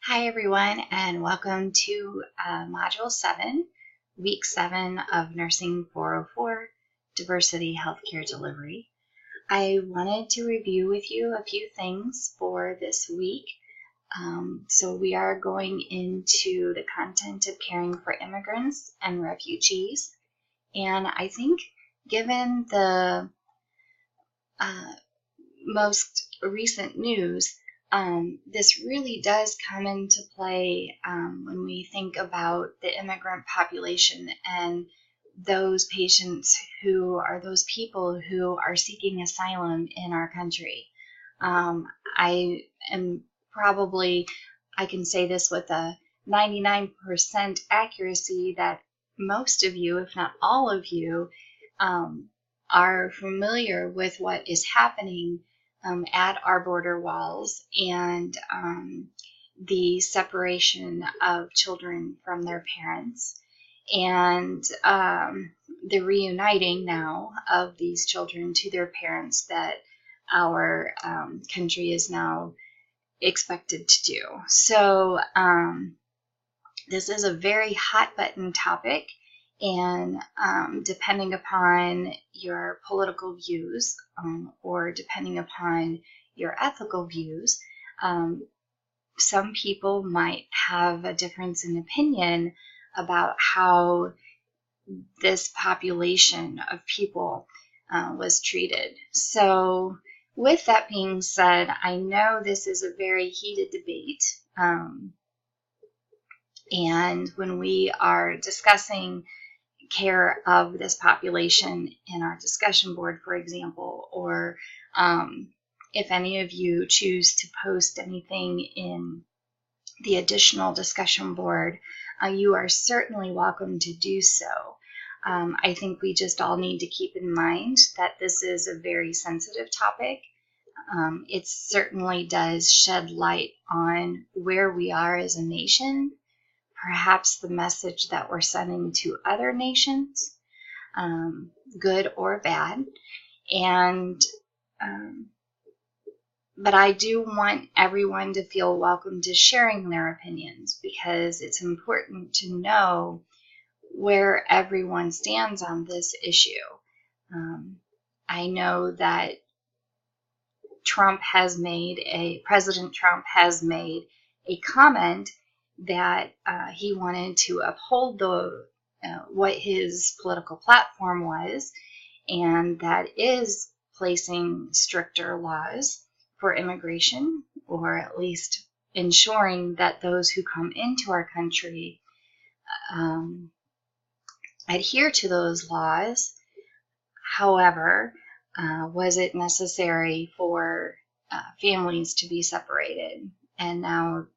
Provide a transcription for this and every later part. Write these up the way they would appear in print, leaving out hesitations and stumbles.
Hi everyone, and welcome to Module 7, Week 7 of Nursing 404, Diversity Healthcare Delivery. I wanted to review with you a few things for this week. So we are going into the content of caring for immigrants and refugees. And I think given the most recent news, this really does come into play when we think about the immigrant population and those patients who are those people who are seeking asylum in our country. I can say this with a 99% accuracy that most of you, if not all of you, are familiar with what is happening at our border walls and the separation of children from their parents and the reuniting now of these children to their parents that our country is now expected to do. So this is a very hot button topic, and depending upon your political views or depending upon your ethical views, some people might have a difference in opinion about how this population of people was treated. So with that being said, I know this is a very heated debate. And when we are discussing care of this population in our discussion board, for example, or if any of you choose to post anything in the additional discussion board, you are certainly welcome to do so. I think we just all need to keep in mind that this is a very sensitive topic. It certainly does shed light on where we are as a nation, perhaps the message that we're sending to other nations, good or bad. But I do want everyone to feel welcome to sharing their opinions, because it's important to know where everyone stands on this issue. I know that President Trump has made a comment that he wanted to uphold what his political platform was, and that is placing stricter laws for immigration, or at least ensuring that those who come into our country adhere to those laws. However, was it necessary for families to be separated? And now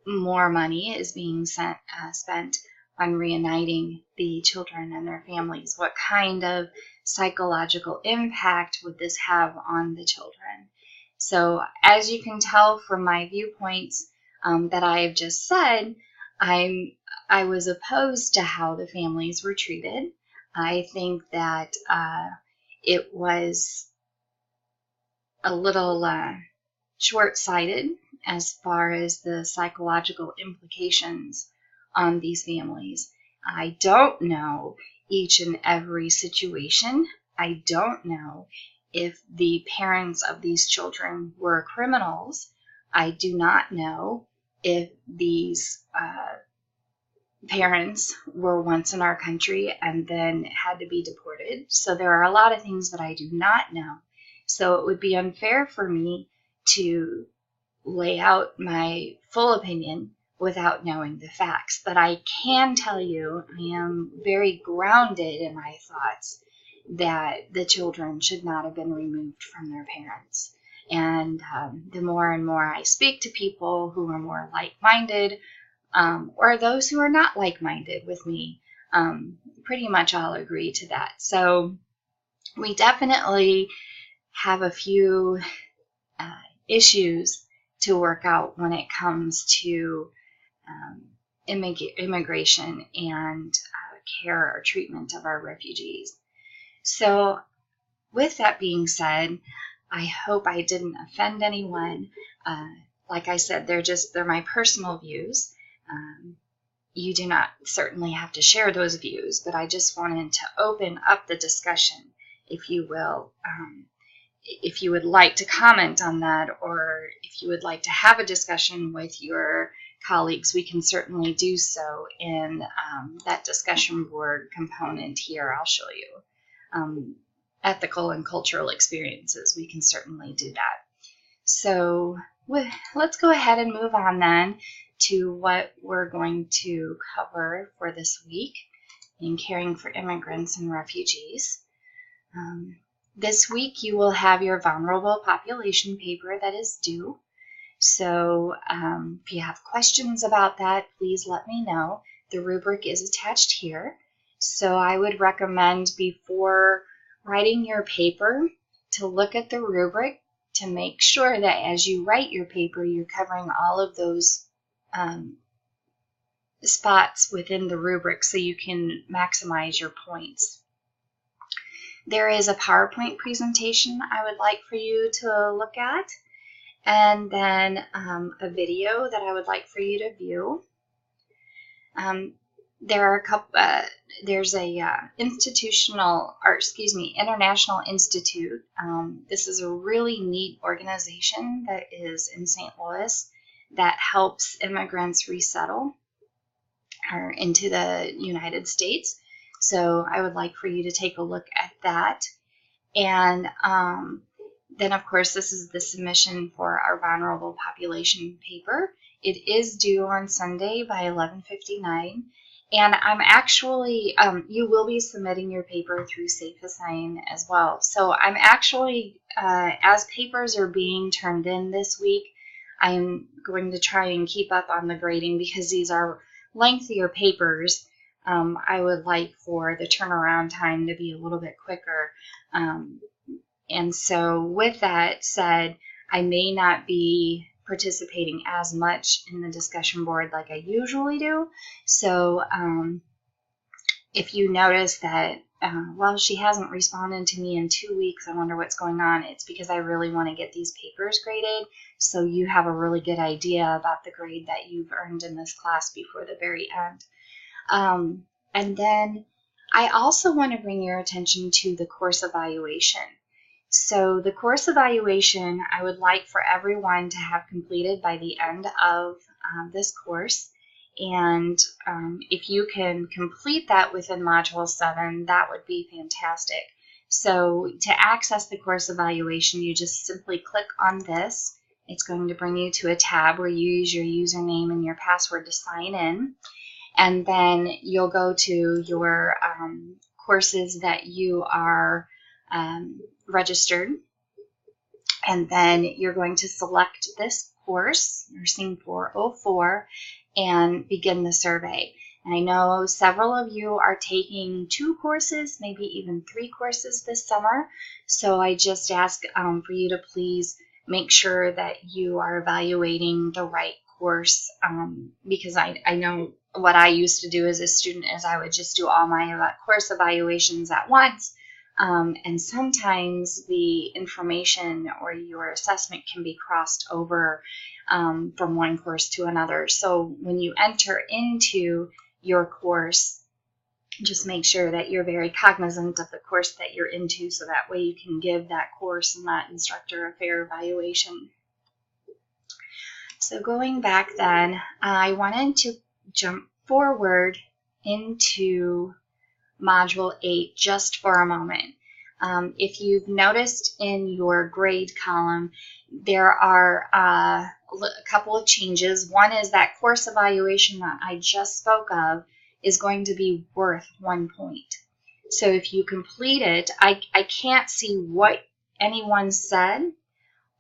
more money is being spent on reuniting the children and their families. What kind of psychological impact would this have on the children? So as you can tell from my viewpoints that I have just said, I was opposed to how the families were treated. I think that it was a little short-sighted as far as the psychological implications on these families. I don't know each and every situation. I don't know if the parents of these children were criminals. I do not know if these parents were once in our country and then had to be deported. So there are a lot of things that I do not know. So it would be unfair for me to lay out my full opinion without knowing the facts. But I can tell you I am very grounded in my thoughts that the children should not have been removed from their parents. And the more and more I speak to people who are more like-minded, or those who are not like-minded with me, pretty much all agree to that. So we definitely have a few issues to work out when it comes to immigration and care or treatment of our refugees. So with that being said, I hope I didn't offend anyone. like I said, they're my personal views. You do not certainly have to share those views, but I just wanted to open up the discussion, if you will. If you would like to comment on that, or if you would like to have a discussion with your colleagues, we can certainly do so in that discussion board component here. I'll show you. Ethical and cultural experiences, we can certainly do that. So let's go ahead and move on then to what we're going to cover for this week in caring for immigrants and refugees. This week you will have your vulnerable population paper that is due. So if you have questions about that, please let me know. The rubric is attached here. So I would recommend, before writing your paper, to look at the rubric to make sure that as you write your paper, you're covering all of those spots within the rubric so you can maximize your points. There is a PowerPoint presentation I would like for you to look at, and then a video that I would like for you to view. There's a International Institute. This is a really neat organization that is in St. Louis that helps immigrants resettle into the United States. So I would like for you to take a look at that. And then, of course, this is the submission for our vulnerable population paper. It is due on Sunday by 11:59. And I'm actually, you will be submitting your paper through SafeAssign as well. So I'm actually, as papers are being turned in this week, I'm going to try and keep up on the grading because these are lengthier papers. I would like for the turnaround time to be a little bit quicker. And so with that said, I may not be participating as much in the discussion board like I usually do. So if you notice that, well, she hasn't responded to me in 2 weeks, I wonder what's going on, it's because I really want to get these papers graded so you have a really good idea about the grade that you've earned in this class before the very end. And then I also want to bring your attention to the course evaluation. So the course evaluation I would like for everyone to have completed by the end of this course. And if you can complete that within Module 7, that would be fantastic. So to access the course evaluation, you just simply click on this. It's going to bring you to a tab where you use your username and your password to sign in. And then you'll go to your courses that you are registered, and then you're going to select this course, Nursing 404, and begin the survey. And I know several of you are taking 2 courses, maybe even 3 courses this summer, so I just ask for you to please make sure that you are evaluating the right course, because I know what I used to do as a student is I would just do all my course evaluations at once. And sometimes the information or your assessment can be crossed over from one course to another. So when you enter into your course, just make sure that you're very cognizant of the course that you're into so that way you can give that course and that instructor a fair evaluation. So going back then, I wanted to jump forward into Module 8 just for a moment. If you've noticed in your grade column, there are a couple of changes. One is that course evaluation that I just spoke of is going to be worth 1 point. So if you complete it, I can't see what anyone said.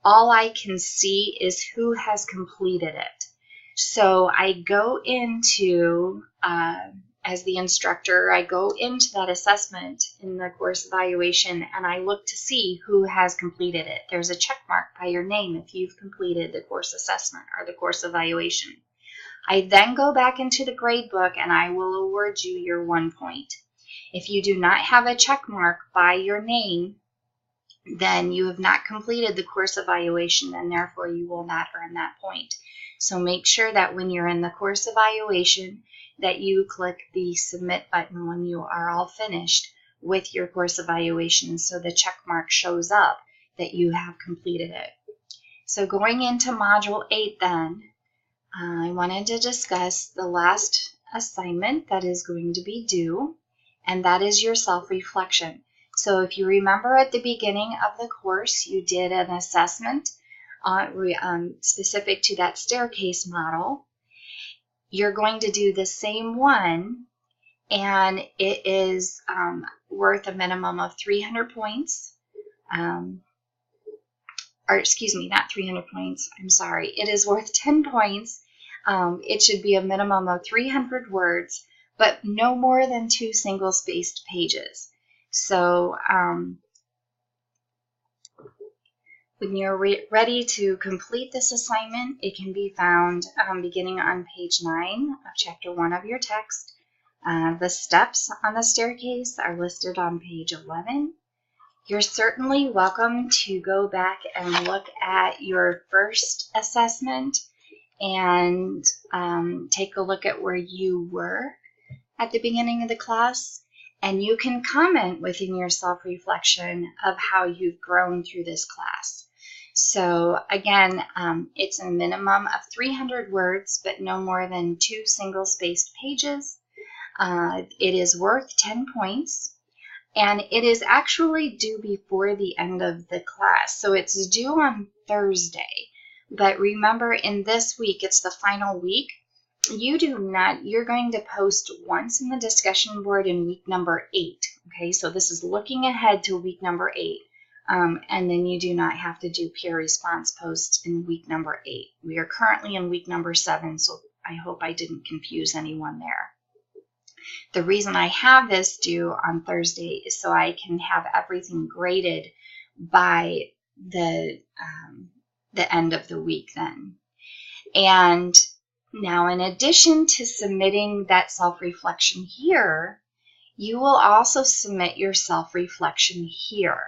All I can see is who has completed it. So I go into, as the instructor, I go into that assessment in the course evaluation and I look to see who has completed it. There's a check mark by your name if you've completed the course assessment or the course evaluation. I then go back into the grade book and I will award you your 1 point. If you do not have a check mark by your name, then you have not completed the course evaluation, and therefore you will not earn that point. So make sure that when you're in the course evaluation that you click the submit button when you are all finished with your course evaluation, so the check mark shows up that you have completed it. So going into Module 8 then, I wanted to discuss the last assignment that is going to be due, and that is your self-reflection. So if you remember at the beginning of the course, you did an assessment specific to that staircase model. You're going to do the same one, and it is worth a minimum of 300 points. Or excuse me, not 300 points, I'm sorry. It is worth 10 points. It should be a minimum of 300 words, but no more than 2 single-spaced pages. So when you're ready to complete this assignment, it can be found beginning on page 9 of chapter 1 of your text. The steps on the staircase are listed on page 11. You're certainly welcome to go back and look at your first assessment and take a look at where you were at the beginning of the class. And you can comment within your self-reflection of how you've grown through this class. So again, it's a minimum of 300 words, but no more than 2 single-spaced pages. It is worth 10 points. And it is actually due before the end of the class. So it's due on Thursday. But remember, in this week, it's the final week. You're going to post once in the discussion board in week number 8. Okay, so this is looking ahead to week number 8. And then you do not have to do peer response posts in week number 8. We are currently in week number 7, so I hope I didn't confuse anyone there. The reason I have this due on Thursday is so I can have everything graded by the end of the week then. And now, in addition to submitting that self-reflection here, you will also submit your self-reflection here.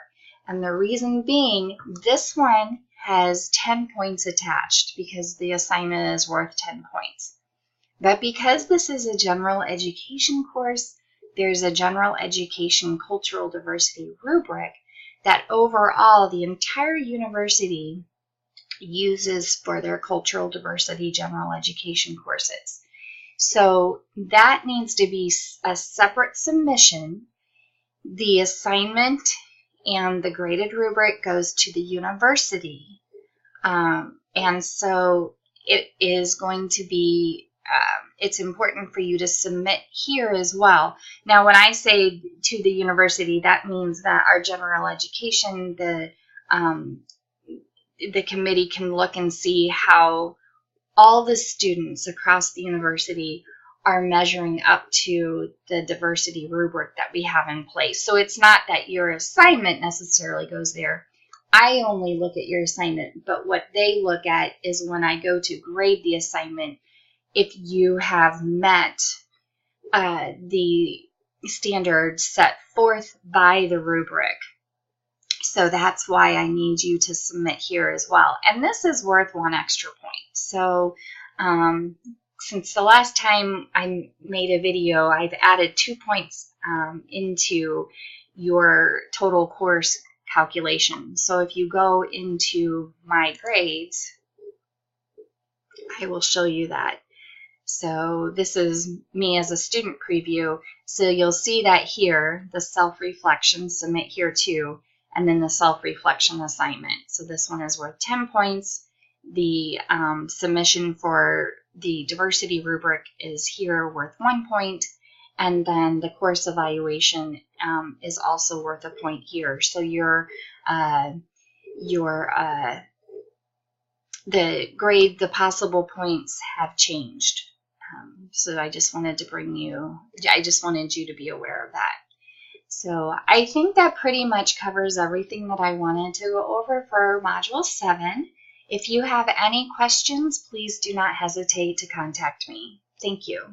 And the reason being, this one has 10 points attached because the assignment is worth 10 points. But because this is a general education course, there's a general education cultural diversity rubric that overall the entire university uses for their cultural diversity general education courses. So that needs to be a separate submission. The assignment and the graded rubric goes to the university. And so it is going to be it's important for you to submit here as well. Now, when I say to the university, that means that our general education, the committee can look and see how all the students across the university are measuring up to the diversity rubric that we have in place. So it's not that your assignment necessarily goes there. I only look at your assignment, but what they look at is when I go to grade the assignment, if you have met the standards set forth by the rubric. So that's why I need you to submit here as well. And this is worth 1 extra point. So since the last time I made a video, I've added 2 points into your total course calculation. So if you go into my grades, I will show you that. So this is me as a student preview. So you'll see that here, the self-reflection, submit here too, and then the self-reflection assignment. So this one is worth 10 points. The submission for the diversity rubric is here worth 1 point. And then the course evaluation is also worth a point here. So the grade, the possible points have changed. So I just wanted you to be aware of that. So I think that pretty much covers everything that I wanted to go over for Module 7. If you have any questions, please do not hesitate to contact me. Thank you.